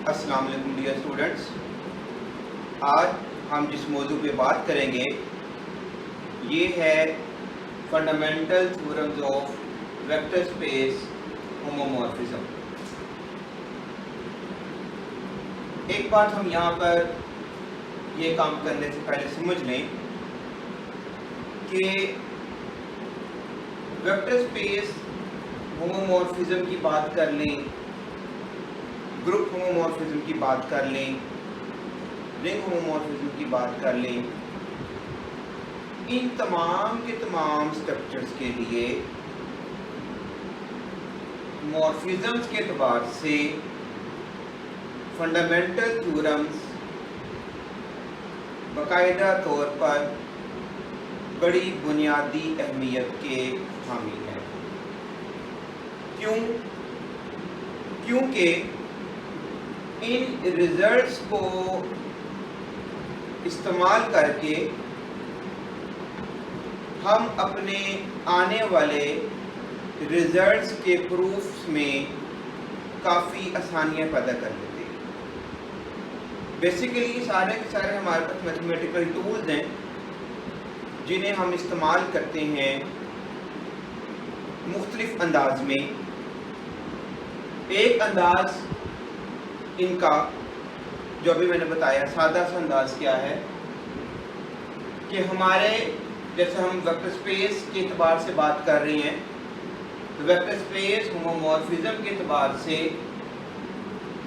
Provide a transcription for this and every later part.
अस्सलाम वालेकुम dear students. आज हम जिस मौजू पे बात करेंगे ये है fundamental theorems of vector space homomorphism. एक बात हम यहाँ पर ये काम करने से पहले समझ लें कि वेक्टर स्पेस होमोमॉर्फिज्म की बात कर लें, ग्रुप होमोमॉर्फिज्म की बात कर लें, रिंग होमोमॉर्फिज्म की बात कर लें, इन तमाम के तमाम स्ट्रक्चर्स के लिए मॉर्फिज्म्स के एतबार से फंडामेंटल थ्योरम्स बाकायदा तौर पर बड़ी बुनियादी अहमियत के हामिल हैं। क्योंकि इन रिजल्ट्स को इस्तेमाल करके हम अपने आने वाले रिजल्ट्स के प्रूफ्स में काफ़ी आसानियां पैदा कर लेते हैं। बेसिकली सारे के सारे हमारे पास मैथमेटिकल टूल्स हैं जिन्हें हम इस्तेमाल करते हैं मुख्तलिफ अंदाज में। एक अंदाज इनका जो अभी मैंने बताया, सादा सा अंदाज क्या है कि हमारे जैसे हम वेक्टर स्पेस के एतबार से बात कर रहे हैं तो वेक्टर स्पेस होमोमॉर्फिज्म के एतबार से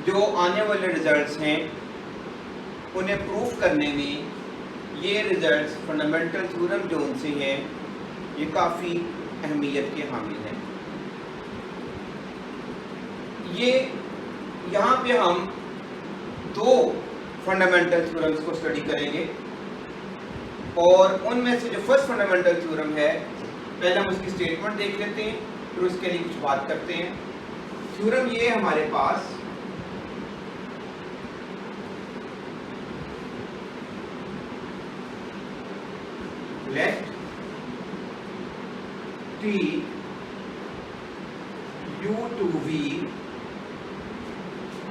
जो आने वाले रिजल्ट्स हैं उन्हें प्रूफ करने में ये रिजल्ट्स फंडामेंटल थ्योरम जो उनसे हैं ये काफ़ी अहमियत के हामिल हैं। ये यहाँ पे हम दो फंडामेंटल थ्योरम्स को स्टडी करेंगे और उनमें से जो फर्स्ट फंडामेंटल थ्योरम है पहले हम उसकी स्टेटमेंट देख लेते हैं, फिर उसके लिए कुछ बात करते हैं। थ्योरम ये है हमारे पास, let T U to V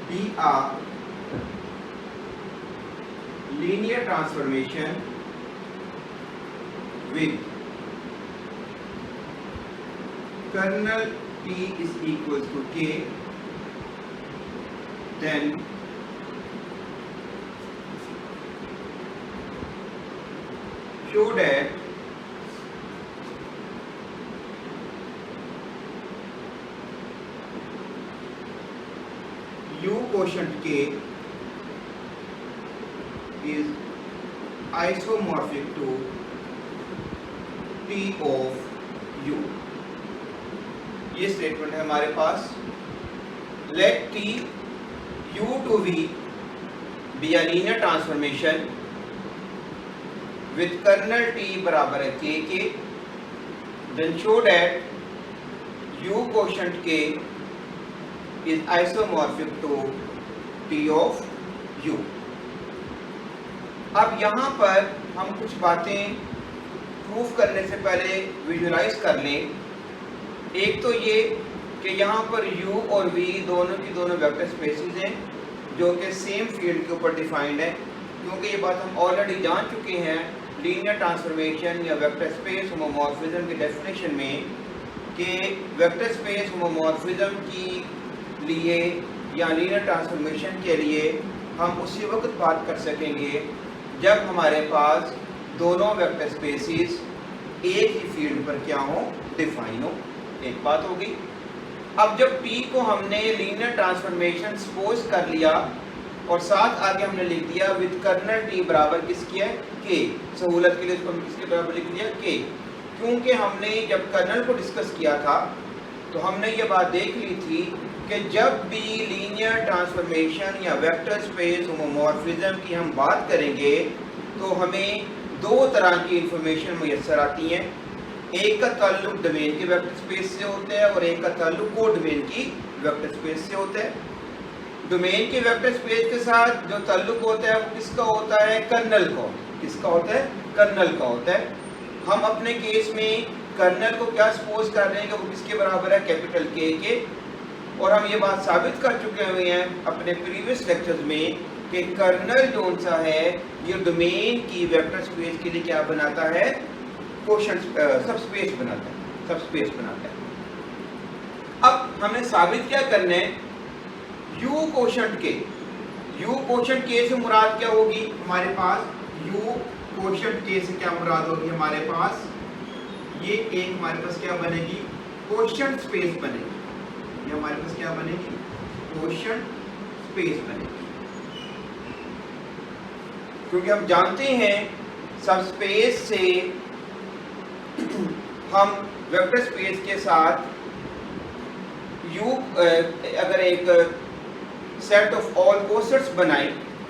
be a linear transformation with kernel T is equals to K, then show that U quotient K is isomorphic to T of U। ये स्टेटमेंट है हमारे पास। Let T U to V be a linear transformation with kernel T बराबर है K के, then show that U quotient K is isomorphic to T of U। अब यहाँ पर हम कुछ बातें प्रूफ करने से पहले विजुलाइज कर लें। एक तो ये कि यहाँ पर U और V दोनों की दोनों वेक्टर स्पेसेस हैं जो कि सेम फील्ड के ऊपर डिफाइंड है, क्योंकि ये बात हम ऑलरेडी जान चुके हैं लीनियर ट्रांसफॉर्मेशन या वेक्टर स्पेस होमोमॉर्फिज्म की डेफिनेशन में कि वेक्टर स्पेस होमोमॉर्फिज्म की लिए या लीनियर ट्रांसफॉर्मेशन के लिए हम उसी वक्त बात कर सकेंगे जब हमारे पास दोनों वेक्टर स्पेसिस एक ही फील्ड पर क्या हो, डिफाइन हो। एक बात होगी। अब जब T को हमने लीनियर ट्रांसफॉर्मेशन सपोज कर लिया और साथ आगे हमने लिख दिया विद कर्नल T बराबर किसकी है, K। सहूलत के लिए इसको हम किसके बराबर लिख दिया, K, क्योंकि हमने जब कर्नल को डिस्कस किया था तो हमने ये बात देख ली थी कि जब भी लीनियर ट्रांसफॉर्मेशन या वेक्टर स्पेस होमोमॉर्फिज्म की हम बात करेंगे तो हमें दो तरह की इंफॉर्मेशन मुयस्सर आती हैं। एक का ताल्लुक डोमेन के वेक्टर स्पेस से होता है और एक का ताल्लुक को डोमेन की वेक्टर स्पेस से होता है। डोमेन के वेक्टर स्पेस के साथ जो ताल्लुक होता है वो किसका होता है, कर्नल का। किसका होता है, कर्नल का होता है। हम अपने केस में कर्नल को क्या सपोज कर रहे हैं कि वो किसके बराबर है, कैपिटल के और हम ये बात साबित कर चुके हुए हैं अपने प्रीवियस लेक्चर्स में कि कर्नल जोन सा है ये डोमेन की वेक्टर स्पेस के लिए क्या बनाता है, कोशेंट सबस्पेस बनाता है, सबस्पेस बनाता है। अब हमने साबित क्या करना है, u कोशेंट के, u कोशेंट के से मुराद क्या होगी हमारे पास, u कोशेंट के से क्या मुराद होगी हमारे पास, ये एक हमारे पास क्या बनेगी, कोशेंट स्पेस बनेगी, ये हमारे पास क्या बनेगी, कोशेंट स्पेस बनेगी। क्योंकि हम जानते हैं सबस्पेस से हम वेक्टर स्पेस के साथ u अगर एक सेट ऑफ ऑल कोसेट्स बनाए,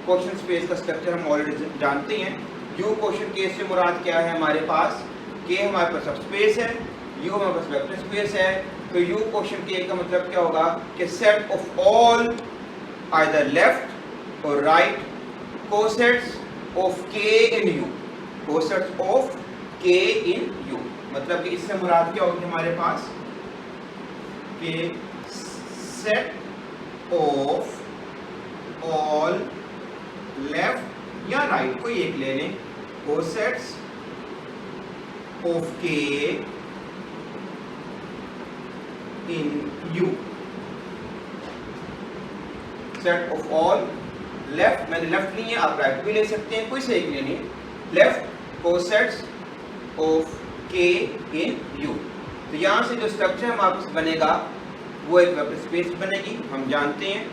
कोशेंट स्पेस का स्ट्रक्चर हम ऑलरेडी जानते हैं। u कोशेंट के से मुराद क्या है हमारे पास, k हमारे पास सबस्पेस है, u हमारे पास वेक्टर स्पेस है, तो u कोशेंट के का मतलब क्या होगा कि set of all either left और right cosets of k in u, cosets of k in u, मतलब कि इससे मुराद क्या होगी हमारे पास कि सेट ऑफ ऑल लेफ्ट या राइट, कोई एक ले लें, cosets of k in u, set of all left, मैंने लेफ्ट ली है, आप राइट भी ले सकते हैं, कोई से एक लेनी है, left cosets of k in u। तो यहाँ से जो स्ट्रक्चर हमारे पास बनेगा वो एक वेक्टर स्पेस बनेगी, हम जानते हैं,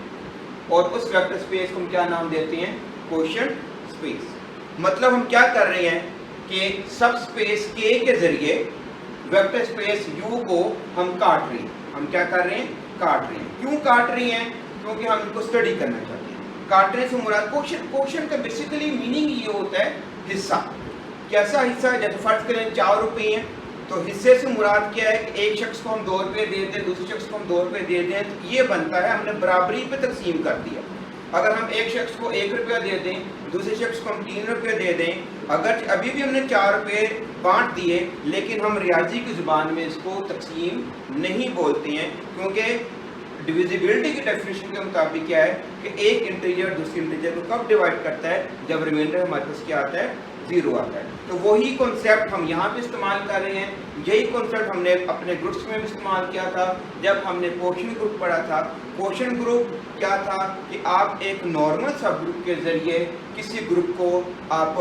और उस वेक्टर स्पेस को हम क्या नाम देते हैं, कोशेंट स्पेस। मतलब हम क्या कर रहे हैं कि सब स्पेस k के जरिए वेक्टर स्पेस u को हम काट रहे हैं, हम क्या कर रहे हैं, काट रहे हैं। क्यों काट रहे हैं, क्योंकि हम इनको स्टडी करना चाहते हैं। काटने से मुराद कोशेंट का बेसिकली मीनिंग ये होता है हिस्सा, कैसा हिस्सा, जैसे फर्ज करें 4 रुपये हैं, तो हिस्से से मुराद क्या है कि एक शख्स को हम 2 रुपये दे दें, दूसरे शख्स को हम 2 रुपये दे दें, तो ये बनता है हमने बराबरी पे तकसीम कर दिया। अगर हम एक शख्स को 1 रुपया दे दें, दूसरे शख्स को हम 3 रुपये दे दें, अगर अभी भी हमने 4 रुपये बांट दिए, लेकिन हम रियाजी की ज़ुबान में इसको तकसीम नहीं बोलते हैं, क्योंकि डिविजिबिलिटी की डेफिनेशन के मुताबिक क्या है कि एक इंटीजर दूसरे इंटीजर को कब डिवाइड करता है, जब रिमाइंडर हमारे पास क्या आता है, 0 आता है। तो वही कॉन्सेप्ट हम यहाँ पे इस्तेमाल कर रहे हैं, यही कॉन्सेप्ट हमने अपने ग्रुप्स में भी इस्तेमाल किया था जब हमने कोशेंट ग्रुप पढ़ा था। कोशेंट ग्रुप क्या था कि आप एक नॉर्मल सब ग्रुप के ज़रिए किसी ग्रुप को आप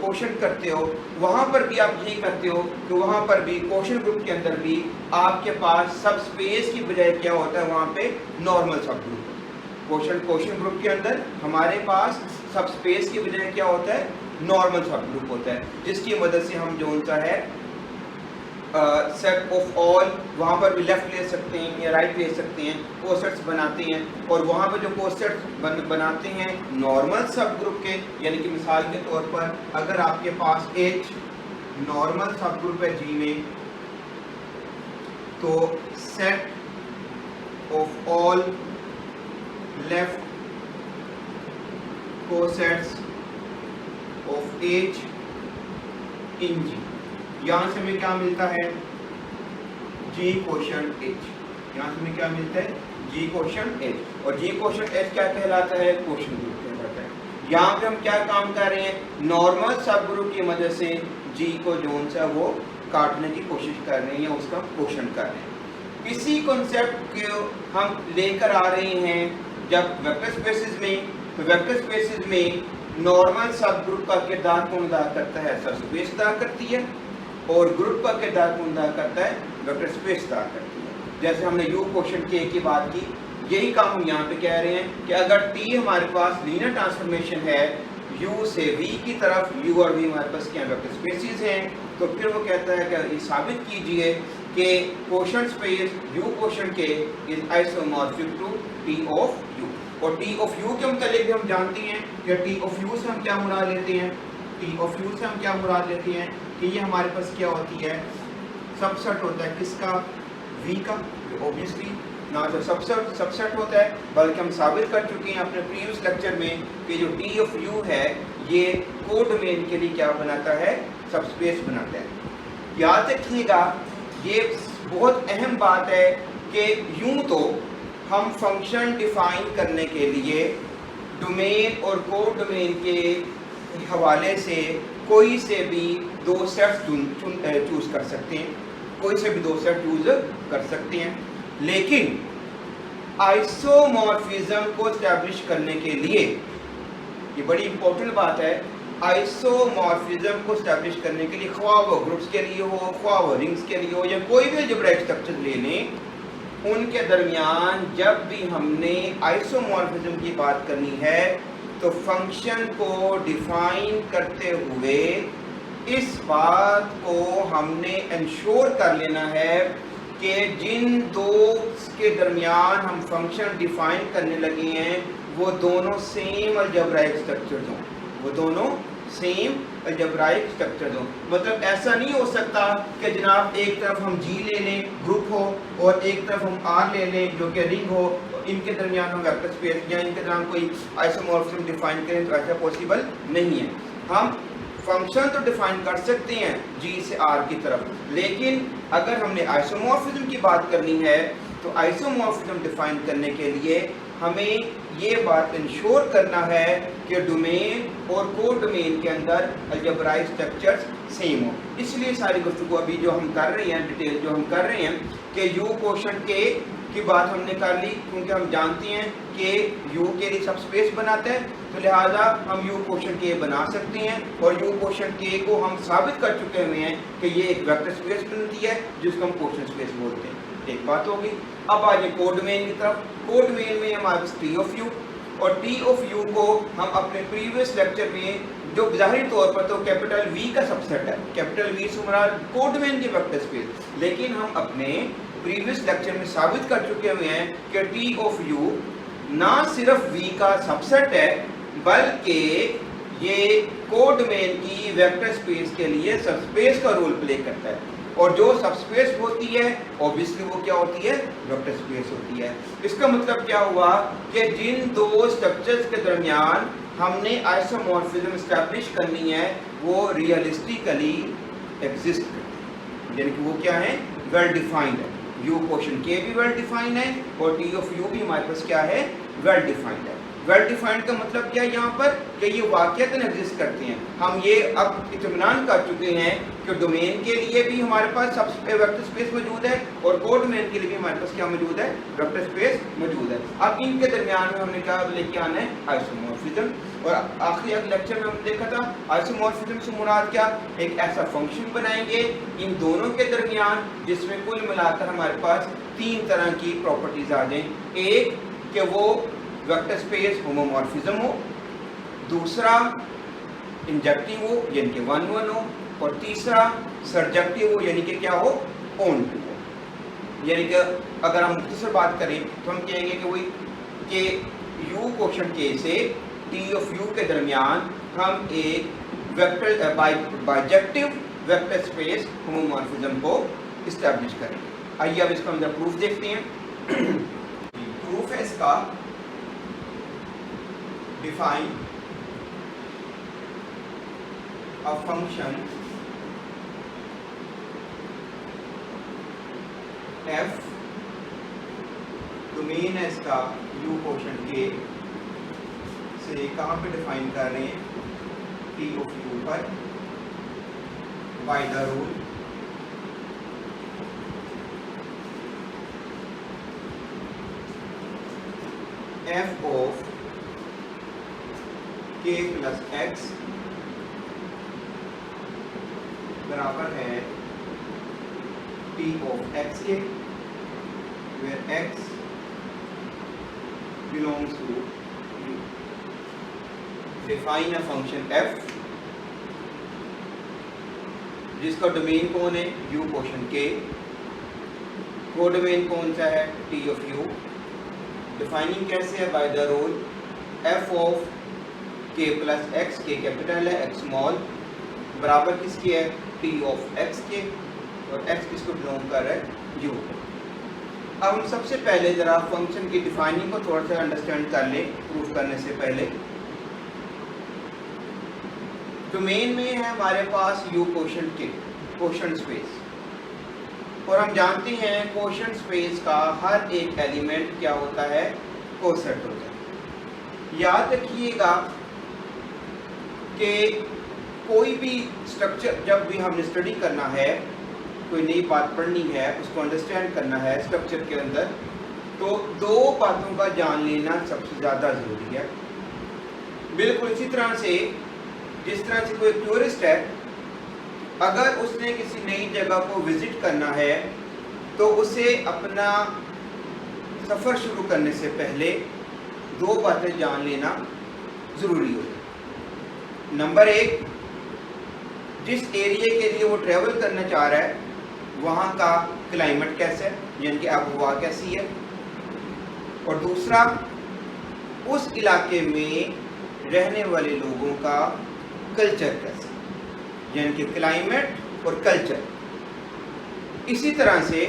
कोशेंट करते हो, वहाँ पर भी आप यही करते हो कि वहाँ पर भी कोशेंट ग्रुप के अंदर भी आपके पास सब स्पेस की बजाय क्या होता है, वहाँ पे नॉर्मल सब ग्रुप। कोशेंट ग्रुप के अंदर हमारे पास सब स्पेस की बजाय क्या होता है, नॉर्मल सब ग्रुप होता है, जिसकी मदद से हम जो सा है सेट ऑफ ऑल, वहाँ पर भी लेफ्ट ले सकते हैं या राइट ले सकते हैं, कोसेट्स बनाते हैं। और वहाँ पर जो कोसेट्स बनाते हैं नॉर्मल सब ग्रुप के, यानी कि मिसाल के तौर पर अगर आपके पास H नॉर्मल सब ग्रुप है G में, तो set of all left cosets of H in G, यहाँ से हमें क्या मिलता है, G कोशेंट H, यहाँ से हमें क्या मिलता है, G कोशेंट H, और G कोशेंट H क्या कहलाता है, कोशेंट ग्रुप कहलाता है। यहाँ पे हम क्या काम कर रहे हैं, नॉर्मल सब ग्रुप की मदद से G को जोन सा वो काटने की कोशिश कर रहे हैं या उसका कोशेंट कर रहे हैं। इसी कॉन्सेप्ट को हम लेकर आ रहे हैं जब वेक्टर स्पेसेस में, तो वेक्टर स्पेसेस में नॉर्मल सब ग्रुप का किरदार कौन अदा करता है, सब स्पेस अदा करती है, और ग्रुप का किरदार कौन अदा करता है, वेक्टर स्पेस अदा करती है। जैसे हमने u कोशेंट k की बात की, यही काम हम यहाँ पे कह रहे हैं कि अगर t हमारे पास लीनियर ट्रांसफॉर्मेशन है u से v की तरफ, u और v हमारे पास क्या वेक्टर स्पेसिस हैं, तो फिर वो कहता है कि ये साबित कीजिए कि quotient space u quotient k is isomorphic to t of u। और t ऑफ u के मुताबिक भी हम जानते हैं कि t ऑफ u से हम क्या मुराद लेते हैं, t ऑफ u से हम क्या मुराद लेते हैं कि ये हमारे पास क्या होती है, सबसेट होता है किसका, v का, ऑब्वियसली ना तो सबसेट होता है, बल्कि हम साबित कर चुके हैं अपने प्रीवियस लेक्चर में कि जो t ऑफ u है ये कोडोमेन के लिए क्या बनाता है, सबस्पेस बनाता है। याद रखिएगा ये बहुत अहम बात है कि यूं तो हम फंक्शन डिफाइन करने के लिए डोमेन और कोड डोमेन के हवाले से कोई से भी दो सेट्स चूज कर सकते हैं, कोई से भी दो सेट चूज कर सकते हैं। लेकिन आइसोमॉर्फिज्म को एस्टैब्लिश करने के लिए, ये बड़ी इंपॉर्टेंट बात है, आइसोमॉर्फिज्म को एस्टैब्लिश करने के लिए ख्वाह वो ग्रुप्स के लिए हो, ख्वाह वो रिंग्स के लिए हो, या कोई भी अलजेब्राइक स्ट्रक्चर ले लें, उनके दरमियान जब भी हमने आइसोमॉर्फिज्म की बात करनी है तो फंक्शन को डिफाइन करते हुए इस बात को हमने इंश्योर कर लेना है कि जिन दो के दरमियान हम फंक्शन डिफाइन करने लगे हैं वो दोनों सेम अलजेब्राइक स्ट्रक्चर्स हों, वो दोनों सेम अलजेब्राइक स्ट्रक्चर्स हों। मतलब ऐसा नहीं हो सकता कि जनाब एक तरफ हम जी ले लें ग्रुप हो और एक तरफ हम आर ले लें जो कि रिंग हो, इनके दरमियान हम वेक्टर स्पेस या इनके दरमियान कोई आइसोमॉर्फिज्म डिफाइन करें, तो ऐसा पॉसिबल नहीं है। हम फंक्शन तो डिफाइन कर सकते हैं जी से आर की तरफ, लेकिन अगर हमने आइसोमॉर्फिज्म की बात करनी है तो आइसोमॉर्फिज्म डिफाइन करने के लिए हमें ये बात इंश्योर करना है कि डोमेन और कोड डोमेन के अंदर अलजेब्राइक स्ट्रक्चर्स सेम हो। इसलिए सारी गुफ्तगू अभी जो हम कर रहे हैं, डिटेल जो हम कर रहे हैं कि यू क्वोशंट के की बात हमने कर ली, क्योंकि हम जानते हैं कि यू के लिए सब स्पेस बनाता है, तो लिहाजा हम यू क्वोशंट के बना सकते हैं और यू क्वोशंट के को हम साबित कर चुके हुए हैं कि ये एक वेक्टर स्पेस बनती है जिसको हम क्वोशंट स्पेस बोलते हैं। एक बात होगी। अब आ जाए कोड डोमेन की तरफ। कोड डोमेन में हमारे पास टी ऑफ यू, और टी ऑफ यू को हम अपने प्रीवियस लेक्चर में जो ज़ाहिर तौर पर तो कैपिटल वी का सबसेट है, कैपिटल वी से हमारा कोड डोमेन की वेक्टर स्पेस, लेकिन हम अपने प्रीवियस लेक्चर में साबित कर चुके हुए हैं कि टी ऑफ यू ना सिर्फ वी का सबसेट है बल्कि ये कोड डोमेन की वेक्टर स्पेस के लिए सबस्पेस का रोल प्ले करता है, और जो सबस्पेस होती है ऑब्वियसली वो क्या होती है, वेक्टर स्पेस होती है। इसका मतलब क्या हुआ कि जिन दो स्ट्रक्चर्स के दरमियान हमने आइसोमॉर्फिज्म एस्टैब्लिश करनी है वो रियलिस्टिकली एग्जिस्ट करते हैं, यानी कि वो क्या है, वेल डिफाइंड है। यू क्वोशंट के भी वेल डिफाइंड है और टी ऑफ यू भी हमारे पास क्या है, वेल डिफाइंड है। वेल डिफाइंड का मतलब क्या है यहाँ पर कि ये वाकईतन एग्जिस्ट करते हैं। हम ये अब इत्मीनान कर चुके हैं कि डोमेन के लिए भी हमारे पास सब वेक्टर स्पेस मौजूद है और कोड डोमेन के लिए भी हमारे पास क्या मौजूद है, वेक्टर स्पेस मौजूद है। अब इनके दरमियान में हमने क्या लेके आना है, आइसोमॉर्फिज्म। और आखिरी लेक्चर में हमने देखा था आइसोमॉर्फिज्म से मुराद क्या, एक ऐसा फंक्शन बनाएंगे इन दोनों के दरमियान जिसमें कुल मिलाकर हमारे पास तीन तरह की प्रॉपर्टीज आ जाएं। एक कि वो वेक्टर स्पेस होमोमॉर्फिज्म हो, दूसरा इंजेक्टिव हो यानी कि 1-1 हो, और तीसरा सर्जेक्टिव हो यानी कि क्या हो, ऑन टू हो। यानी कि अगर हम मुख्तसर बात करें तो हम कहेंगे कि वही कि यू क्वोशंट के से टी ऑफ यू के दरमियान हम एक vector bijective vector space homomorphism को इस्टेब्लिश करेंगे। आइए अब इसका अंदर प्रूफ देखते हैं। प्रूफ है इसका, define a function f, domain है इसका u क्वोशंट के से कहाँ पे डिफाइन कर रहे हैं, t of u पर, by the rule f of k plus x बराबर है t of x के, where x belongs to u. Define a function f जिसका डोमेन कौन है, u क्वोशंट k, को डोमेन कौन सा है, t of u। डिफाइनिंग कैसे है, by the rule f of k plus x, के कैपिटल है, x स्मॉल, बराबर किसकी है, t ऑफ x के, और x किसको बिलोंग कर रहा है, u। अब हम सबसे पहले जरा फंक्शन की डिफाइनिंग को थोड़ा सा अंडरस्टैंड कर लें प्रूफ करने से पहले। डोमेन में है हमारे पास u क्वोशंट के, क्वोशंट स्पेस, और हम जानते हैं कोशेंट स्पेस का हर एक एलिमेंट क्या होता है, कोसेट होता है। याद रखिएगा कि कोई भी स्ट्रक्चर जब भी हमने स्टडी करना है, कोई नई बात पढ़नी है, उसको अंडरस्टैंड करना है स्ट्रक्चर के अंदर, तो दो बातों का जान लेना सबसे ज़्यादा ज़रूरी है। बिल्कुल इसी तरह से जिस तरह से कोई टूरिस्ट है, अगर उसने किसी नई जगह को विज़िट करना है तो उसे अपना सफ़र शुरू करने से पहले दो बातें जान लेना ज़रूरी होती है। नंबर एक, जिस एरिया के लिए वो ट्रैवल करना चाह रहा है वहाँ का क्लाइमेट कैसा है, यानी कि आबोहवा कैसी है, और दूसरा उस इलाके में रहने वाले लोगों का कल्चर कैसा है, यानी कि क्लाइमेट और कल्चर। इसी तरह से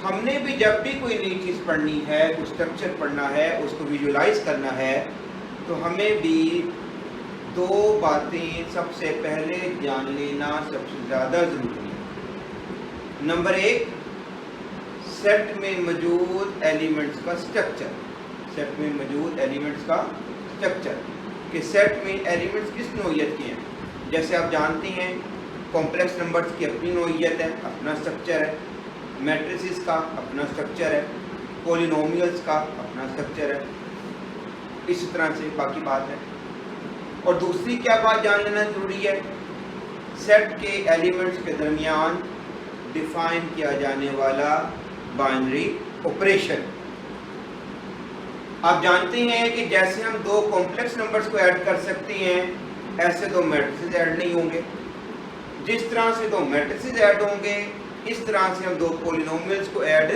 हमने भी जब भी कोई नई चीज़ पढ़नी है, कुछ स्ट्रक्चर पढ़ना है, उसको विजुलाइज करना है, तो हमें भी दो बातें सबसे पहले जान लेना सबसे ज़्यादा ज़रूरी है। नंबर एक, सेट में मौजूद एलिमेंट्स का स्ट्रक्चर, सेट में मौजूद एलिमेंट्स का स्ट्रक्चर कि सेट में एलिमेंट्स किस नौइयत के हैं। जैसे आप जानते हैं कॉम्प्लेक्स नंबर्स की अपनी नौइयत है, अपना स्ट्रक्चर है, मैट्रिसेस का अपना स्ट्रक्चर है, पॉलिनोमियल्स का अपना स्ट्रक्चर है, इसी तरह से बाकी बात है। और दूसरी क्या बात जान लेना ज़रूरी है, सेट के एलिमेंट्स के दरमियान डिफाइन किया जाने वाला बाइनरी ऑपरेशन। आप जानते हैं कि जैसे हम दो कॉम्प्लेक्स नंबर्स को ऐड कर सकते हैं, ऐसे दो मैट्रिसेस ऐड नहीं होंगे। जिस तरह से दो मैट्रिसेस ऐड होंगे, इस तरह से हम दो पॉलिनोमियल्स को ऐड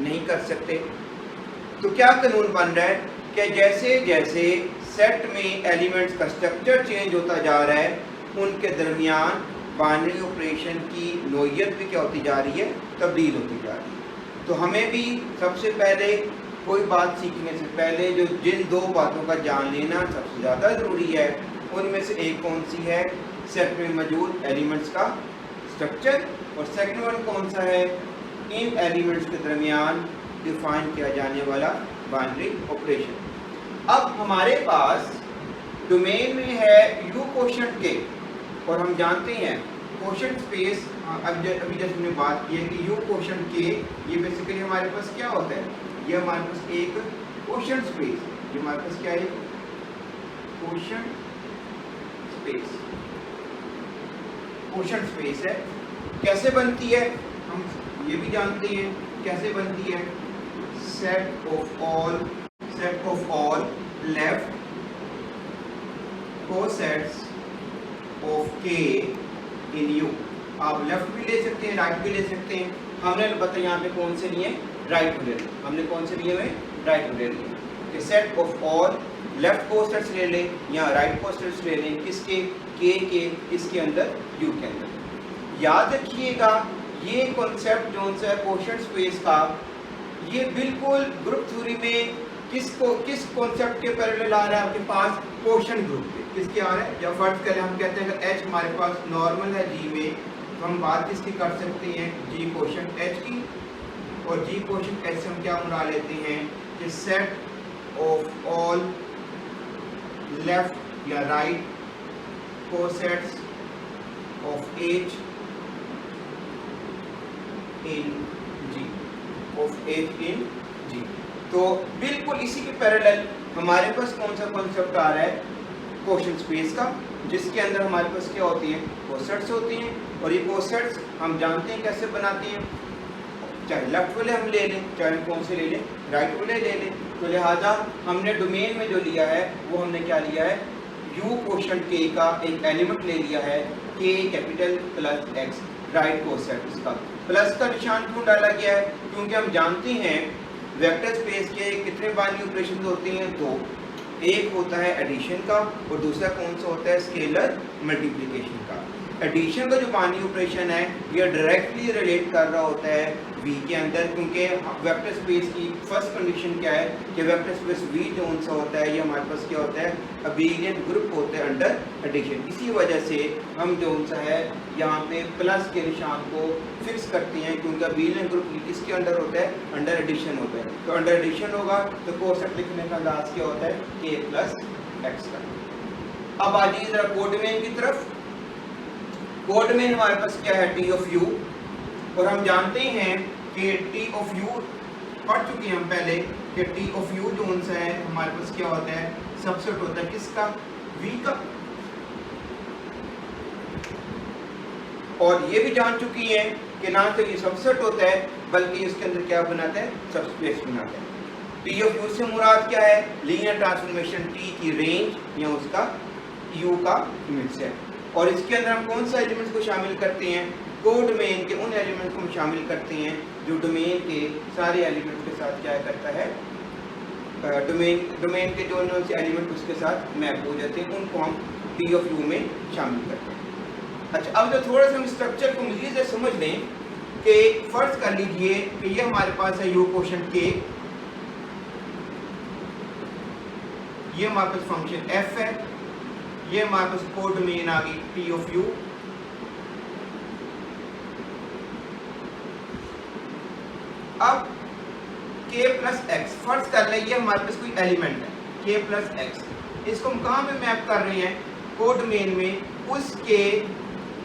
नहीं कर सकते। तो क्या कानून बन रहा है कि जैसे जैसे सेट में एलिमेंट्स का स्ट्रक्चर चेंज होता जा रहा है, उनके दरमियान बाइनरी ऑपरेशन की नौइयत भी क्या होती जा रही है, तब्दील होती जा रही है। तो हमें भी सबसे पहले कोई बात सीखने से पहले जो जिन दो बातों का जान लेना सबसे ज़्यादा ज़रूरी है, उनमें से एक कौन सी है, सेट में मौजूद एलिमेंट्स का स्ट्रक्चर, और सेकंड वन कौन सा है, इन एलिमेंट्स के दरमियान डिफाइन किया जाने वाला बाइनरी ऑपरेशन। अब हमारे पास डोमेन में है यू कोशेंट के, और हम जानते हैं कोशेंट स्पेस, अभी जैसे हमने बात की है कि यू कोशेंट के, ये बेसिकली हमारे पास क्या होता है, ये हमारे पास एक कोशेंट स्पेस, ये हमारे पास क्या है, कोशेंट स्पेस, कोशेंट स्पेस है। कैसे बनती है हम ये भी जानते हैं, कैसे बनती है, set of all left cosets of के इन यू। आप लेफ्ट भी ले सकते हैं, राइट भी ले सकते हैं। हमने पता यहाँ पे कौन से लिए, राइट को ले लें, हमने कौन से लिए हुए, राइट को ले लिए कि set of all left cosets ले लें या राइट कोसेट्स ले लें, किसके, के, इसके अंदर, यू के अंदर। याद रखिएगा ये कॉन्सेप्ट जो सा कोशेंट स्पेस का, ये बिल्कुल ग्रुप थ्योरी में किस कॉन्सेप्ट के पैरेलल आ रहा है आपके पास, कोशेंट ग्रुप के। किसके आ रहा है, जब फर्ज करें हम कहते हैं अगर एच हमारे पास नॉर्मल है जी में, तो हम बात किसकी कर सकते हैं, जी कोशेंट एच की, और जी कोशेंट एच से हम क्या बना लेते हैं कि सेट ऑफ ऑल लेफ्ट या right cosets of H in G, of H in G. तो बिल्कुल इसी के पैरेलल हमारे पास कौन सा कॉन्सेप्ट आ रहा है, कोशेंट स्पेस का, जिसके अंदर हमारे पास क्या होती हैं, कोसेट्स होती हैं। और ये कोसेट्स हम जानते हैं कैसे बनाती हैं, चाहे लेफ्ट वाले हम ले लें, चाहे हम कौन से ले लें, राइट वाले ले लें। तो लिहाजा हमने डोमेन में जो लिया है वो हमने क्या लिया है, यू कोशेंट के का एक एलिमेंट ले लिया है, के capital plus x, right coset. इसका प्लस का निशान क्यों डाला गया है, क्योंकि हम जानते हैं वेक्टर स्पेस के कितने बाइनरी ऑपरेशन होते हैं, दो। एक होता है एडिशन का और दूसरा कौन सा होता है, स्केलर मल्टीप्लिकेशन का। एडिशन का जो बाइनरी ऑपरेशन है ये डायरेक्टली रिलेट कर रहा होता है V के अंदर, क्योंकि वेक्टर स्पेस की फर्स्ट कंडीशन क्या है कि वेक्टर स्पेस V जो उनसा होता है ये हमारे पास क्या होता है, अबेलियन ग्रुप होते हैं अंडर एडिशन। इसी वजह से हम जो उनसा है यहाँ पे प्लस के निशान को फिक्स करते हैं, क्योंकि अबेलियन ग्रुप किसके अंडर होता है, अंडर एडिशन होता है। तो अंडर एडिशन होगा तो कोसेट लिखने का अंदाज क्या होता है, K प्लस एक्स का। अब आ जाइए जरा कोडमेन की तरफ। कोडमेन हमारे पास क्या है, T ऑफ U, और हम जानते हैं कि T ऑफ U पढ़ चुके हैं हम पहले कि T ऑफ U जो उनसे है हमारे पास क्या होता है, सबसेट होता है किसका, V का। और ये भी जान चुकी है कि ना तो ये सबसेट होता है बल्कि इसके अंदर क्या बनाता है, सबस्पेस बनाता है। T ऑफ U से मुराद क्या है, लीनियर ट्रांसफॉर्मेशन T की रेंज या उसका U का इमेज है। और इसके अंदर हम कौन सा एलिमेंट्स को शामिल करते हैं, कोडमेन के उन एलिमेंट्स को हम शामिल करते हैं जो डोमेन के सारे एलिमेंट्स के साथ क्या करता है, डोमेन के जो एलिमेंट उसके साथ मैप हो जाते हैं, उनको हम T ऑफ U में शामिल करते हैं। अच्छा, अब जो थोड़ा सा हम स्ट्रक्चर को मजीद से समझ लें कि फर्ज कर लीजिए कि ये हमारे पास है U कोशेंट K, ये हमारे पास फंक्शन F है, ये हमारे पास कोडमेन आ गई T ऑफ U। अब K प्लस एक्स फर्ज कर लें, ये हमारे पास कोई एलिमेंट है K प्लस एक्स, इसको हम कहाँ पे मैप कर रहे हैं, कोडमेन में उसके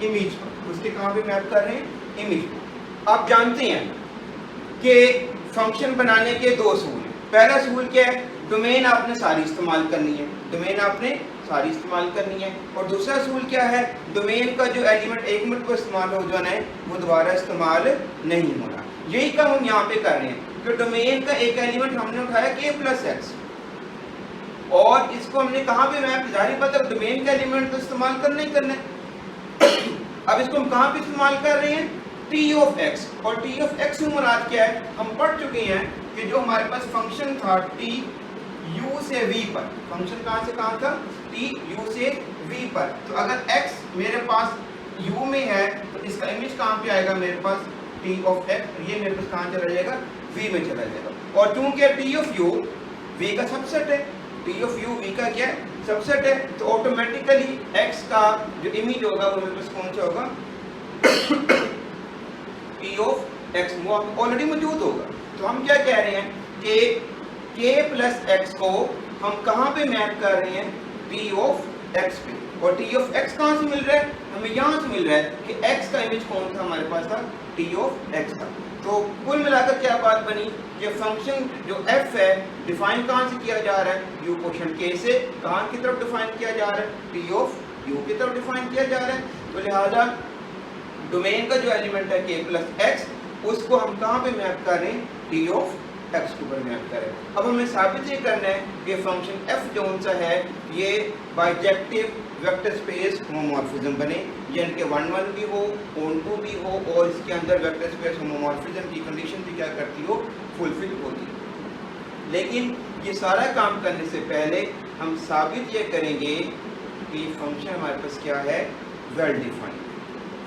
इमेज पर, उसके कहाँ पे मैप कर रहे हैं, इमेज पर। आप जानते हैं कि फंक्शन बनाने के दो असूल हैं। पहला असूल क्या है, डोमेन आपने सारी इस्तेमाल करनी है, डोमेन आपने सारी इस्तेमाल करनी है। और दूसरा असूल क्या है, डोमेन का जो एलिमेंट एक मिनट को इस्तेमाल हो जाना है वो दोबारा इस्तेमाल नहीं होना। यही काम हम यहाँ पे कर रहे हैं कि डोमेन का एक एलिमेंट हमने उठाया K प्लस एक्स, और इसको हमने कहाँ पे मैप, जाहिर बात है डोमेन का एलिमेंट तो इस्तेमाल करना ही करना है। अब इसको हम कहाँ पे इस्तेमाल कर रहे हैं, T ऑफ x। और T ऑफ x से मुराद क्या है, हम पढ़ चुके हैं कि जो हमारे पास फंक्शन था T U से V पर, फंक्शन कहाँ से कहाँ था, T U से V पर। तो अगर x मेरे पास U में है तो इसका इमेज कहाँ पे आएगा, मेरे पास T ऑफ x, ये मेरे पास कहाँ चला जाएगा, V में चला जाएगा। और चूंकि T ऑफ U V का सबसेट है, T ऑफ U V का क्या है, सबसेट है, तो ऑटोमेटिकली x का जो इमेज होगा वो मेरे पास कौन सा होगा, T ऑफ x, वो ऑलरेडी मौजूद होगा। तो हम क्या कह रहे हैं कि K प्लस एक्स को हम कहाँ पे मैप कर रहे हैं, T ऑफ x पे। और T ऑफ x कहाँ से मिल रहा है, हमें यहाँ से मिल रहा है कि x का इमेज कौन था, हमारे पास था T ऑफ x था। तो कुल मिलाकर क्या बात बनी कि फंक्शन जो f है डिफाइन कहाँ से किया जा रहा है, U कोशेंट K से, कहाँ की तरफ डिफाइन किया जा रहा है, T ऑफ U की तरफ डिफाइन किया जा रहा है। तो लिहाजा डोमेन का जो एलिमेंट है K प्लस एक्स, उसको हम कहाँ पे मैप कर रहे हैं, T ऑफ x के ऊपर मैप करें। अब हमें साबित ये करना है कि फंक्शन f जो सा है ये बाइजेक्टिव वेक्टर स्पेस होमोमॉर्फिज्म बने, यानी कि 1 भी हो, on2 भी हो, और इसके अंदर वेक्टर स्पेस होमोमॉर्फिज्म की कंडीशन भी क्या करती हो, फुलफिल होती है। लेकिन ये सारा काम करने से पहले हम साबित ये करेंगे कि फंक्शन हमारे पास क्या है, वेल डिफाइंड।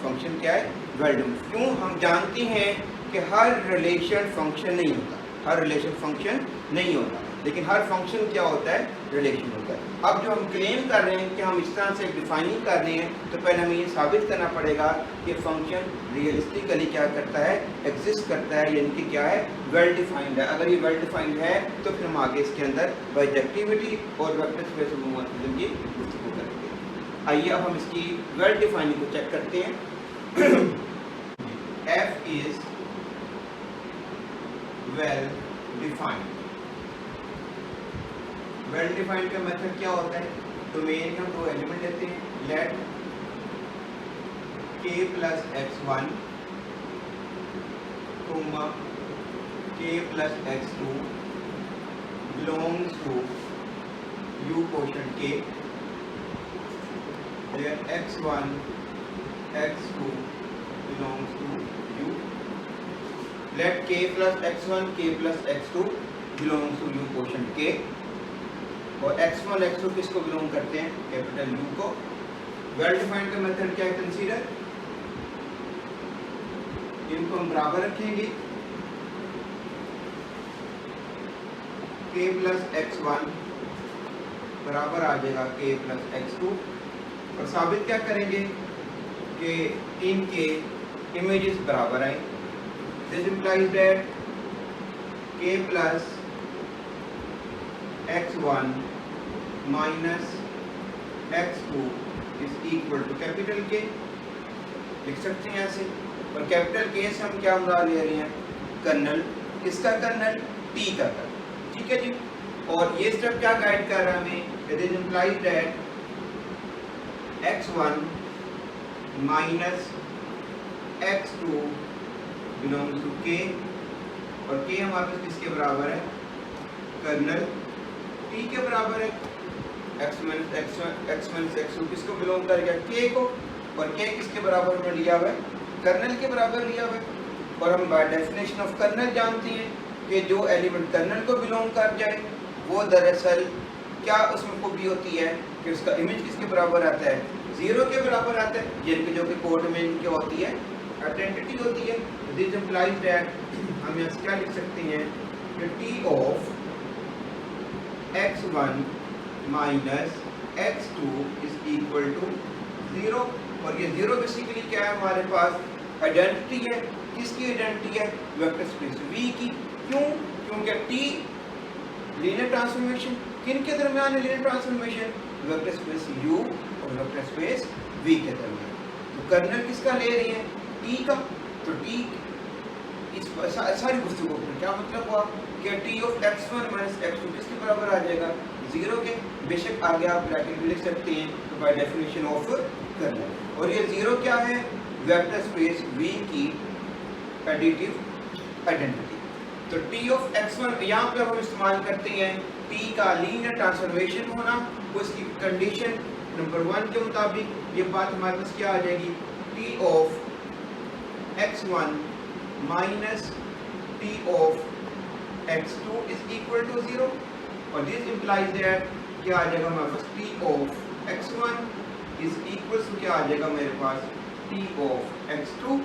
फंक्शन क्या है, वेल डिफाइंड। क्यों, हम जानते हैं कि हर रिलेशन फंक्शन नहीं होता, हर रिलेशन फंक्शन नहीं होता, लेकिन हर फंक्शन क्या होता है, रिलेशन होता है। अब जो हम क्लेम कर रहे हैं कि हम इस तरह से डिफाइनिंग कर रहे हैं, तो पहले हमें ये साबित करना पड़ेगा कि फंक्शन रियलिस्टिकली क्या करता है, एग्जिस्ट करता है, यानी कि क्या है, वेल डिफाइंड है। अगर ये वेल डिफाइंड है तो फिर हम आगे इसके अंदर बाइजेक्टिविटी और वेक्टर स्पेस होमोमॉर्फिज्म की गुफ्तगू करेंगे। आइए अब हम इसकी वेल डिफाइनिंग को चेक करते हैं। F is well defined। Well defined का मेथड क्या होता है, डोमेन में हम दो एलिमेंट लेते हैं, let K plus x1 comma K plus x2 belongs to U quotient K, where x1 x2 belongs to U। let K plus x1 K plus x2 belongs to U quotient K, और x1 x2 किसको belong करते हैं, capital U को। Well defined का method क्या है, consider, इनको हम बराबर रखेंगे k प्लस x1 बराबर आ जाएगा k प्लस x2। और साबित क्या करेंगे कि इनके इमेजेस बराबर आए। This implies that k plus x1 minus x2 is equal to capital K। लिख सकते हैं ऐसे। और कैपिटल K से हम क्या मुराद ले रहे हैं? कर्नल। किसका कर्नल? T का कर्नल। ठीक है जी। और ये स्टेप क्या गाइड कर रहा है हमें? It is implies that x1 minus x2 belongs to K। और K हमारे पास किसके बराबर है? कर्नल T के बराबर है। x माइनस x2 किसको बिलोंग कर गया? K को। और K किसके बराबर में लिया हुआ है? कर्नल के बराबर लिया हुआ है। और हम बाय डेफिनेशन ऑफ कर्नल जानते हैं कि जो एलिमेंट कर्नल को बिलोंग कर जाए वो दरअसल क्या उसमें खूबी होती है कि उसका इमेज किसके बराबर आता है? 0 के बराबर आता है, जिनकी जो कि कोड में इनकी होती है आइडेंटिटी होती है। दिस इम्प्लाइज दैट हम यहाँ क्या लिख सकते हैं कि T of x1 minus x2 is equal to 0। और ये 0 बेसिकली क्या है? हमारे पास आइडेंटिटी है। किसकी आइडेंटिटी है? वेक्टर स्पेस V की। क्यों? क्योंकि T लीनियर ट्रांसफॉर्मेशन। किन के दरमियान है linear transformation? Vector space U और वेक्टर स्पेस V के दरमियान। तो कर्नल किसका ले रही है? T का। तो T इस सारी गुफ्तगू का क्या मतलब हुआ कि T of x1 minus x2 किसके बराबर आ जाएगा? 0 के। बेशक आगे आप ब्रैकेट भी लिख सकते हैं तो बाय डेफिनेशन ऑफ कर्नल। और ये 0 क्या है? वेक्टर स्पेस V की एडिटिव आइडेंटिटी। तो T ऑफ x1 यहाँ पे हम इस्तेमाल करते हैं T का लीनियर ट्रांसफॉर्मेशन होना। उसकी कंडीशन नंबर 1 के मुताबिक ये बात हमारे पास क्या आ जाएगी? T of x1 minus T of x2 is equal to 0। और दिस इम्प्लाइज दैट क्या आ जाएगा हमारे पास? T of x1 is equal to क्या आ जाएगा मेरे पास? T of x2।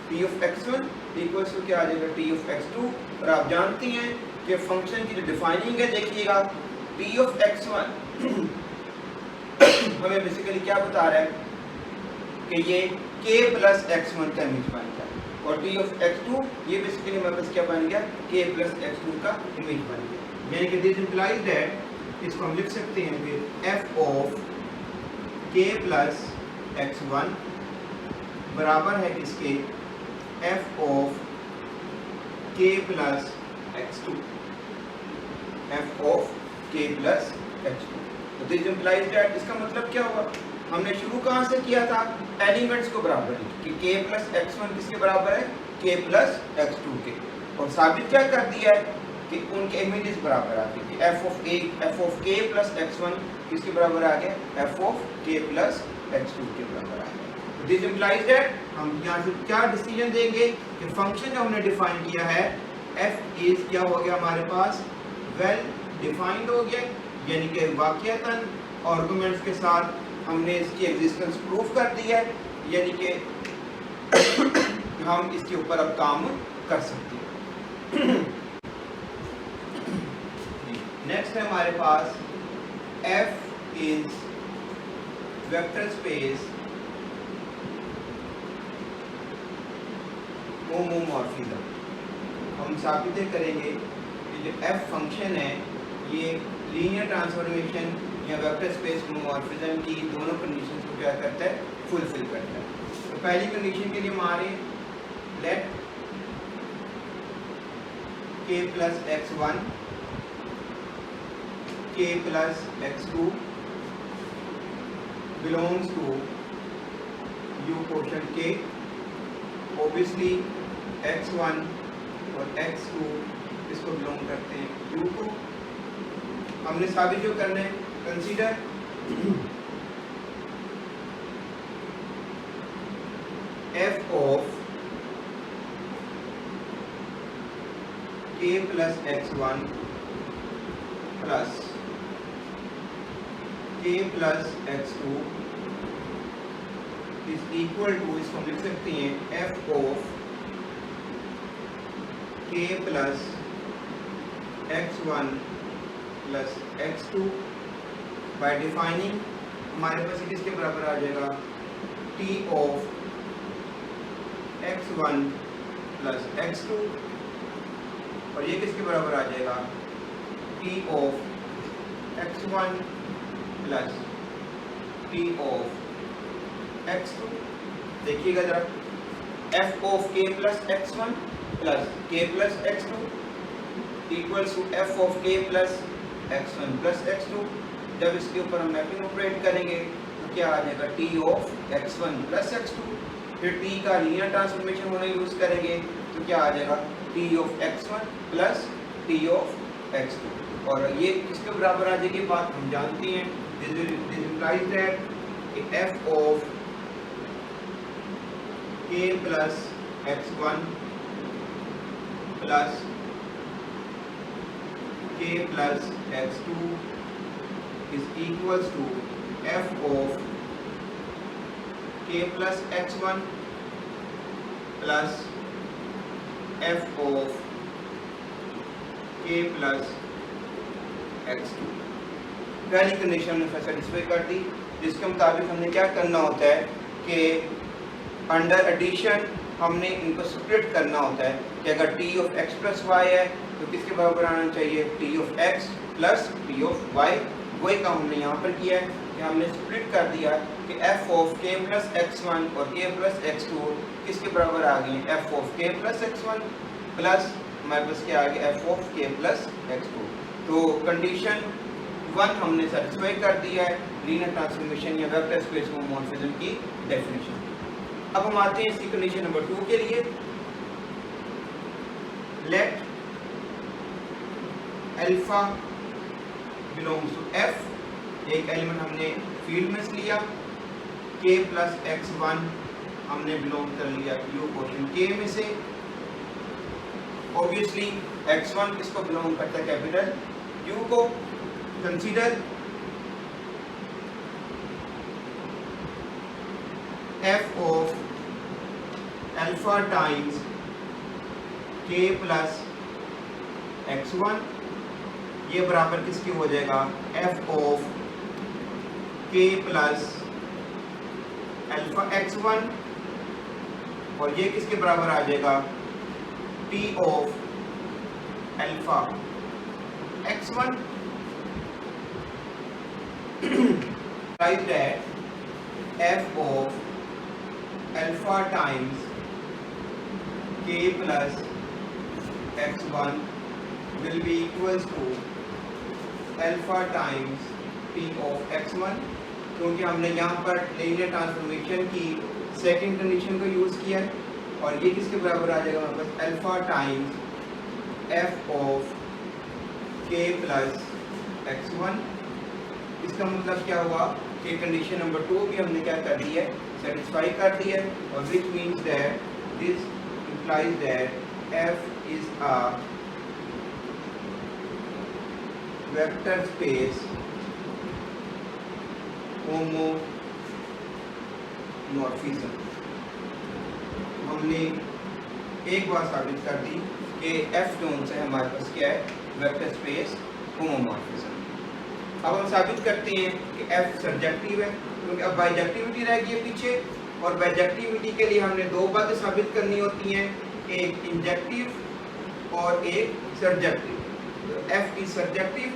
T of x1 equals to क्या आ जाएगा? T of x2। और आप जानते हैं कि फंक्शन की जो डिफाइनिंग है, देखिएगा T ऑफ x1 हमें बेसिकली क्या बता रहा है कि ये K प्लस x1 का इमेज बन गया। और T ऑफ x2 ये बेसिकली हमारे पास क्या बन गया? K प्लस x2 का इमेज बन गया। यानी कि दिस इम्प्लाइज दैट इसको हम लिख सकते हैं कि f of K plus x1 बराबर है किसके? f of K plus x2। f of K plus x2। तो दिस इम्प्लाइज दैट इसका मतलब क्या हुआ? हमने शुरू कहाँ से किया था? एलिमेंट्स को बराबर कि K प्लस x1 किसके बराबर है? K प्लस x2 के। और साबित क्या कर दिया है कि उनके इमेजेस बराबर आते हैं कि f of K plus x1 किसके बराबर आ गया? f of K plus x2 के बराबर आ गया। दिस इम्प्लाइज दैट हम यहाँ से क्या डिसीजन देंगे कि फंक्शन जो हमने डिफाइन किया है f इज क्या हो गया हमारे पास? वेल डिफाइंड हो गया। यानी कि वाकईतन आर्गुमेंट्स के साथ हमने इसकी एग्जिस्टेंस प्रूफ कर दी है। यानी कि हम इसके ऊपर अब काम कर सकते हैं। नेक्स्ट है हमारे पास f is vector space homomorphism. हम साबित करेंगे कि जो f फंक्शन है ये लीनियर ट्रांसफॉर्मेशन या वेक्टर स्पेस होमोमॉर्फिज्म की दोनों कंडीशंस को क्या करता है? फुलफिल करता है। तो पहली कंडीशन के लिए हमारे let K plus x1 K plus x2 belongs to U quotient K। Obviously x1 और x2 इसको बिलोंग करते हैं U को। हमने साबित जो करना है, consider f of K plus x1 plus K plus x2 is equal to, इसको हम लिख सकते हैं f of K plus x1 plus x2 by defining हमारे पास ये किसके बराबर आ जाएगा t of x1 plus x2 और ये किसके बराबर आ जाएगा t of x1 plus t of x2। देखिएगा जरा f of k plus x1 plus k plus x2 equals to f of k plus x1 plus x2। जब इसके ऊपर हम मैपिंग ऑपरेट करेंगे तो क्या आ जाएगा t of x1 plus x2। फिर t का लीनियर ट्रांसफॉर्मेशन होना यूज करेंगे तो क्या आ जाएगा t of x1 plus t of x2। और ये किसके बराबर आ जाएगी बात हम जानते हैं। This implies that f of k plus x1 plus k plus x2 is equals to f of k plus x1 plus f of k plus x2। पहली कंडीशन हमने सेटिस्फाई कर दी, जिसके मुताबिक हमने क्या करना होता है कि अंडर एडिशन हमने इनको स्प्लिट करना होता है कि अगर t of x plus y है तो किसके बराबर आना चाहिए t of x plus t of y। वही काम हमने यहाँ पर किया है कि हमने स्प्लिट कर दिया कि f of k plus x1 और k प्लस x2 किसके बराबर आ गए f of k plus x1 plus हमारे पास क्या आ गया f of k plus x2। तो कंडीशन 1 हमने सेटिस्फाई कर दिया है लीनियर ट्रांसफॉर्मेशन या वेक्टर स्पेस होमोमॉर्फिज्म की डेफिनेशन। अब हम आते हैं इसी कंडीशन नंबर 2 के लिए। Let alpha belongs to f, एक एलिमेंट हमने फील्ड में से लिया, k प्लस x1 हमने बिलोंग कर लिया u क्वोशिएंट k में से। ऑब्वियसली x1 किसको बिलोंग करता है कैपिटल u को। Consider f of alpha times k plus x1, ये बराबर किसकी हो जाएगा f of k plus alpha x1 और ये किसके बराबर आ जाएगा t of alpha x1। Write that f of alpha times k plus x1 will be equals to alpha times t of x1, क्योंकि हमने यहाँ पर लीनियर ट्रांसफॉर्मेशन की सेकंड कंडीशन को यूज़ किया है। और ये किसके बराबर आ जाएगा हमारे पास alpha times f of k plus x1। इसका मतलब क्या हुआ कि कंडीशन नंबर 2 भी हमने क्या कर दी है सेटिस्फाई कर दी है, और which means that this implies that f is a vector space homomorphism। हमने एक बार साबित कर दी कि f जोन से हमारे पास क्या है वेक्टर स्पेस होमोमॉर्फिज्म। अब हम साबित करते हैं कि f सर्जेक्टिव है, क्योंकि अब बाइजेक्टिविटी रह गई है पीछे, और बाइजेक्टिविटी के लिए हमने दो बातें साबित करनी होती हैं, एक इंजेक्टिव और एक सर्जेक्टिव। तो f इज सर्जेक्टिव,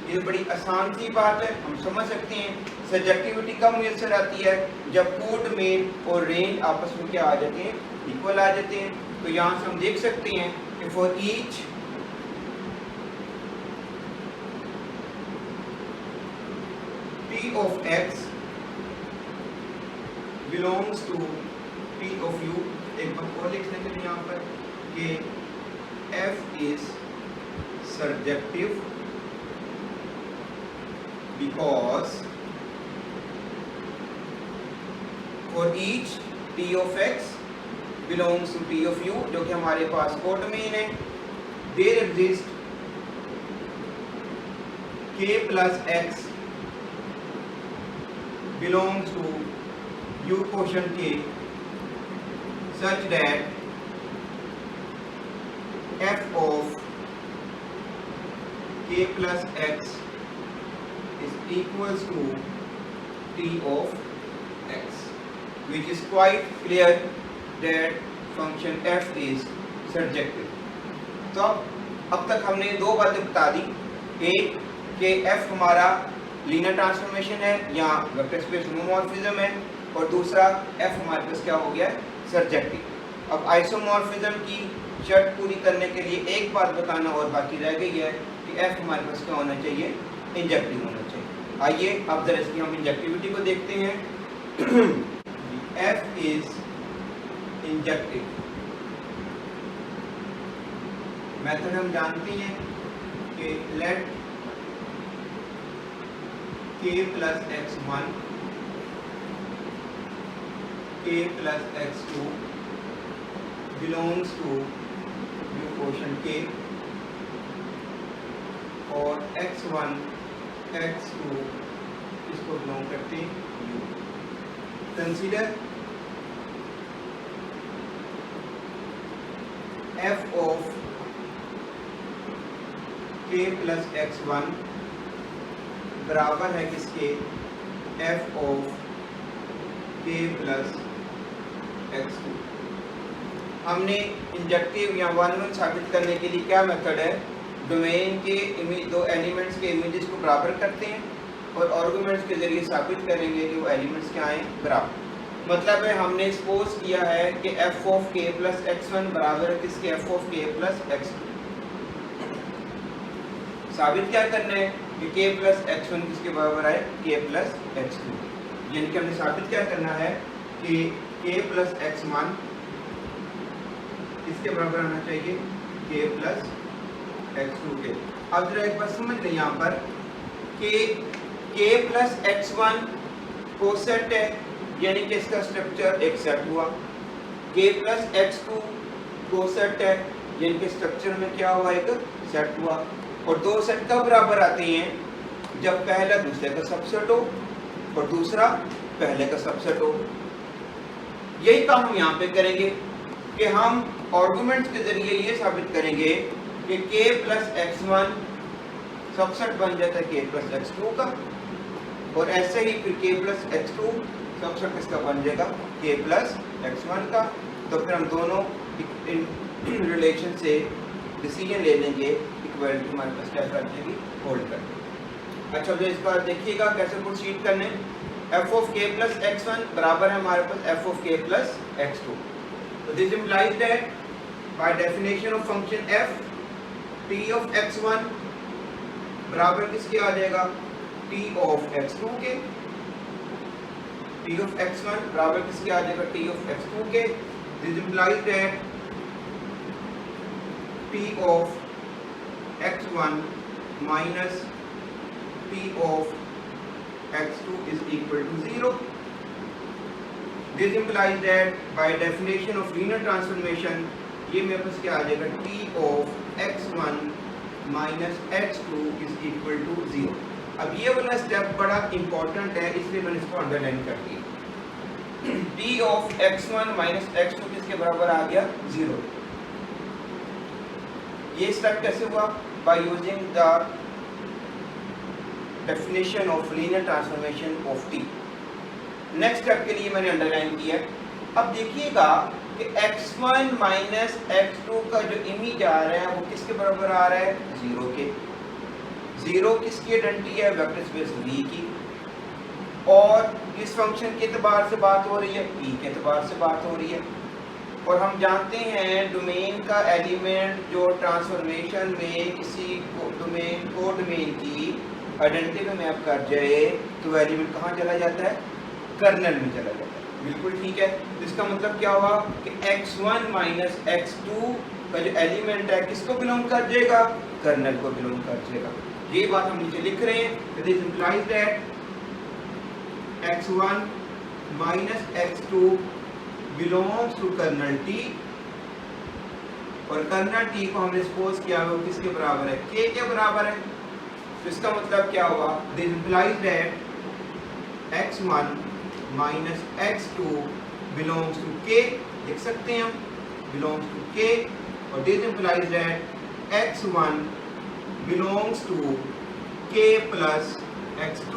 ये बड़ी आसान सी बात है, हम समझ सकते हैं। सर्जेक्टिविटी कब मुयसर आती है जब कोड में और रेंज आपस में क्या आ जाते हैं इक्वल आ जाते हैं। तो यहाँ से हम देख सकते हैं कि for each p of x belongs to p of u। एक बात और लिख लेते हैं यहाँ पर कि f is surjective because for each t of x belongs to t of u, जो कि हमारे पास कोडमेन है, there exist k plus x belongs to u quotient k such that f of k plus x is equals to t of x, which is quite clear that function f is surjective. तो अब तक हमने दो बातें बता दी, एक कि f हमारा लीनियर ट्रांसफॉर्मेशन है या वेक्टर स्पेस होमोमॉर्फिज्म है, और दूसरा f हमारे पास क्या हो गया, सर्जेक्टिव। अब आइसोमॉर्फिज्म की शर्त पूरी करने के लिए एक बात बताना और बाकी रह गई है कि f हमारे पास क्या होना चाहिए, इंजेक्टिव होना चाहिए। आइए अब जरा इसकी हम इंजेक्टिविटी को देखते हैं। f इज इंजेक्टिव, मेथड हम जानते हैं कि late k plus x1 k plus x2 belongs to U quotient k और x1 x2 इसको बिलोंग करते हैं U। Consider f of k plus x1 बराबर है किसके, f of k plus x2। हमने इंजेक्टिव या वन साबित करने के लिए क्या मेथड है, डोमेन के दो एलिमेंट्स के इमेजेस को बराबर करते हैं और आर्गुमेंट्स के जरिए साबित करेंगे कि वो एलिमेंट्स क्या हैं, बराबर। मतलब है हमने सपोज किया है कि f of k plus x1 बराबर है किसके, f of k plus x2। साबित क्या करना है कि k plus x1 किसके बराबर है, k plus x2। यानी कि हमने साबित क्या करना है कि k plus x1 किसके बराबर आना चाहिए, k plus x2 के। अब जरा एक बात समझ लें यहाँ पर कि k plus x1 को सेट है, यानी कि इसका स्ट्रक्चर एक सेट हुआ। k plus x2 को सेट है, यानी कि स्ट्रक्चर में क्या हुआ, एक सेट हुआ। और दो सेट कब बराबर आते हैं, जब पहला दूसरे का सबसेट हो और दूसरा पहले का सबसेट हो। यही काम हम यहाँ पे करेंगे कि हम आर्गुमेंट्स के जरिए ये साबित करेंगे कि k plus x1 सबसेट बन जाता है k plus x2 का, और ऐसे ही फिर k plus x2 सबसेट किसका बन जाएगा, k plus x1 का। तो फिर हम दोनों रिलेशन से डिसीजन ले लेंगे, इक्वालिटी हमारे पास क्या कर देगी, होल्ड कर देगी। अच्छा, तो इस बार देखिएगा कैसे प्रोसीड करने। f of k plus x1 बराबर है हमारे पास f of k plus x2। तो this implies that by definition of function f t of x1 बराबर किसके आ जाएगा, t of x2 के। t of x1 बराबर किसके आ जाएगा, t of x2 के। This implies that t of x1 minus t of x2 is equal to 0. This implies that by definition of linear transformation ये मेरे पास क्या आ जाएगा, t of x1 minus x2 is equal to 0। अब ये वाला step बड़ा इंपॉर्टेंट है, इसलिए मैंने इसको अंडरलाइन कर दिया। t of x1 minus x2 किसके बराबर आ गया, 0। ये स्टेप कैसे हुआ, by using the definition of linear transformation of t। Next step के लिए मैंने अंडरलाइन किया। अब देखिएगा कि x1 माइनस x2 का जो इमेज आ रहा है वो किसके बराबर आ रहा है, 0 के। 0 किसकी आइडेंटिटी है, वेक्टर स्पेस V की। और किस फंक्शन के एतबार से बात हो रही है, p के एतबार से बात हो रही है। और हम जानते हैं डोमेन का एलिमेंट जो ट्रांसफॉर्मेशन में किसी डोमेन को डोमेन की आइडेंटिटी में मैप कर जाए तो एलिमेंट कहाँ चला जाता है, कर्नल में चला जाता है। बिल्कुल ठीक है। इसका मतलब क्या हुआ कि x1 माइनस x2 का जो एलिमेंट है किसको बिलोंग कर जाएगा, कर्नल को बिलोंग कर जाएगा। ये बात हम नीचे लिख रहे हैं। This implies that x1 minus x2 belongs to kernel t, और कर्नल t को हमने सपोज किया वो किसके बराबर है, k के बराबर है। तो इसका मतलब क्या हुआ, this implies that x1 minus x2 belongs to k, लिख सकते हैं हम, बिलोंग्स टू k। और this implies that x1 belongs to k plus x2।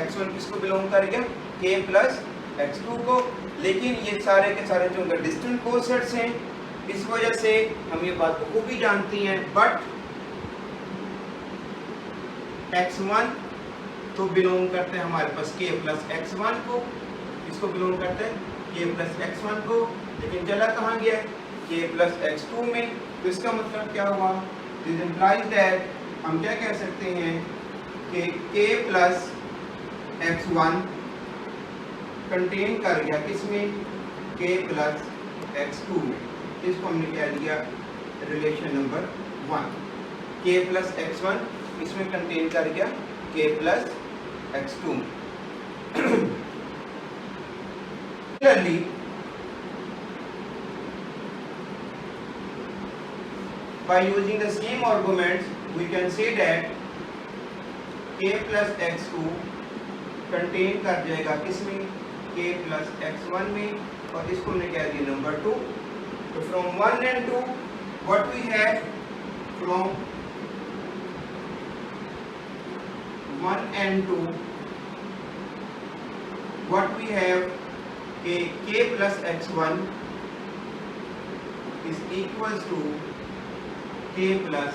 x1 किसको बिलोंग कर गया? k प्लस x2 को। लेकिन ये सारे के सारे जो डिस्टेंट कोसेट्स हैं, इस वजह से हम ये बात को भी जानती हैं, बट x1 तो बिलोंग करते हैं हमारे पास k प्लस x1 को, इसको बिलोंग करते हैं k प्लस x1 को, लेकिन चला कहाँ गया? k प्लस x2 में। तो इसका मतलब क्या हुआ? दिस इम्प्लाइज दैट हम क्या कह सकते हैं कि k प्लस x1 कंटेन कर गया किसमें? k प्लस x2 में। इसको हमने क्या लिया? Relation number 1। k plus x1 इसमें कंटेन कर गया k प्लस x2 में। Similarly, by using the same arguments, we can say that k plus x2 contain कर जाएगा किसमें? k plus x1 में, और इसको हमने क्या दिया? नंबर 2। तो from 1 and 2 what we have? From 1 and 2 what we have? k plus x1 is equals to k plus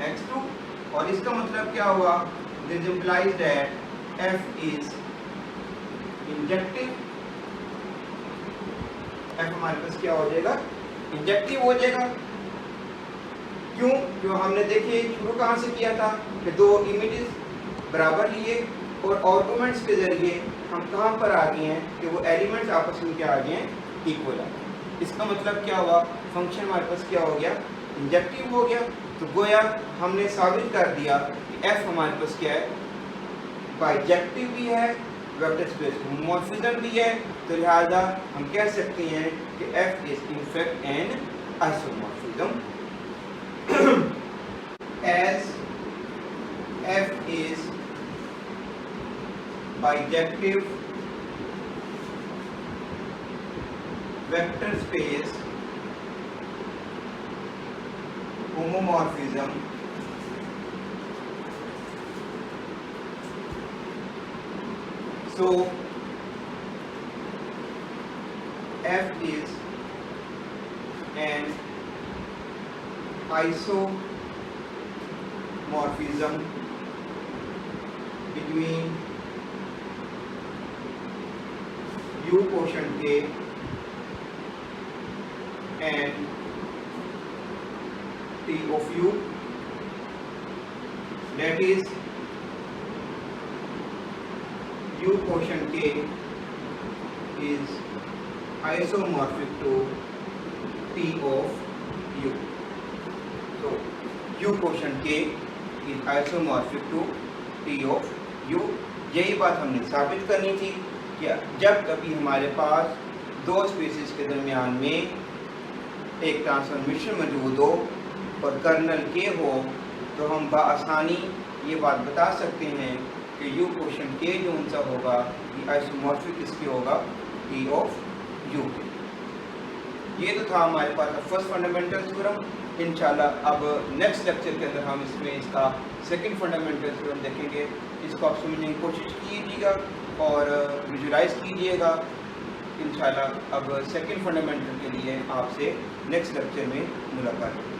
x2, और इसका मतलब क्या हुआ? This implies that f is injective. f हमारे पास क्या हो जाएगा? इंजेक्टिव हो जाएगा। क्यों? जो हमने देखिए शुरू कहाँ से किया था कि दो इमेजेस बराबर लिए और आर्गुमेंट्स के जरिए हम कहाँ पर आ गए हैं कि वो एलिमेंट्स आपस में क्या आ गए हैं? इक्वल आ गए। इसका मतलब क्या हुआ? फंक्शन हमारे पास क्या हो गया? इंजेक्टिव हो गया। तो गोया हमने साबित कर दिया कि f हमारे पास क्या है? बाइजेक्टिव भी है, वेक्टर स्पेस होमोमॉर्फिज्म भी है। तो लिहाजा हम कह सकते हैं कि f is in fact N isomorphism. as f is bijective vector space homomorphism, so f is an isomorphism between u quotient k and t of u, that is u quotient k is isomorphic to t of u. So u quotient k is isomorphic to t of u। यही बात हमने साबित करनी थी कि जब कभी हमारे पास दो स्पीसीज के दरमियान में एक ट्रांसफॉर्मेशन मौजूद हो और कर्नल के हो, तो हम बआसानी ये बात बता सकते हैं कि u क्वेश्चन के जो उनसा होगा ये आइसोमॉर्फिक किसके होगा? t of u। ये तो था हमारे पास फर्स्ट फंडामेंटल थ्योरम। इंशाल्लाह अब नेक्स्ट लेक्चर के अंदर हम इसमें इसका सेकंड फंडामेंटल थ्योरम देखेंगे। इसको आप समझने की कोशिश कीजिएगा और विजुलाइज कीजिएगा। इंशाल्लाह अब सेकंड फंडामेंटल के लिए आपसे नेक्स्ट लेक्चर में मुलाकात होगी।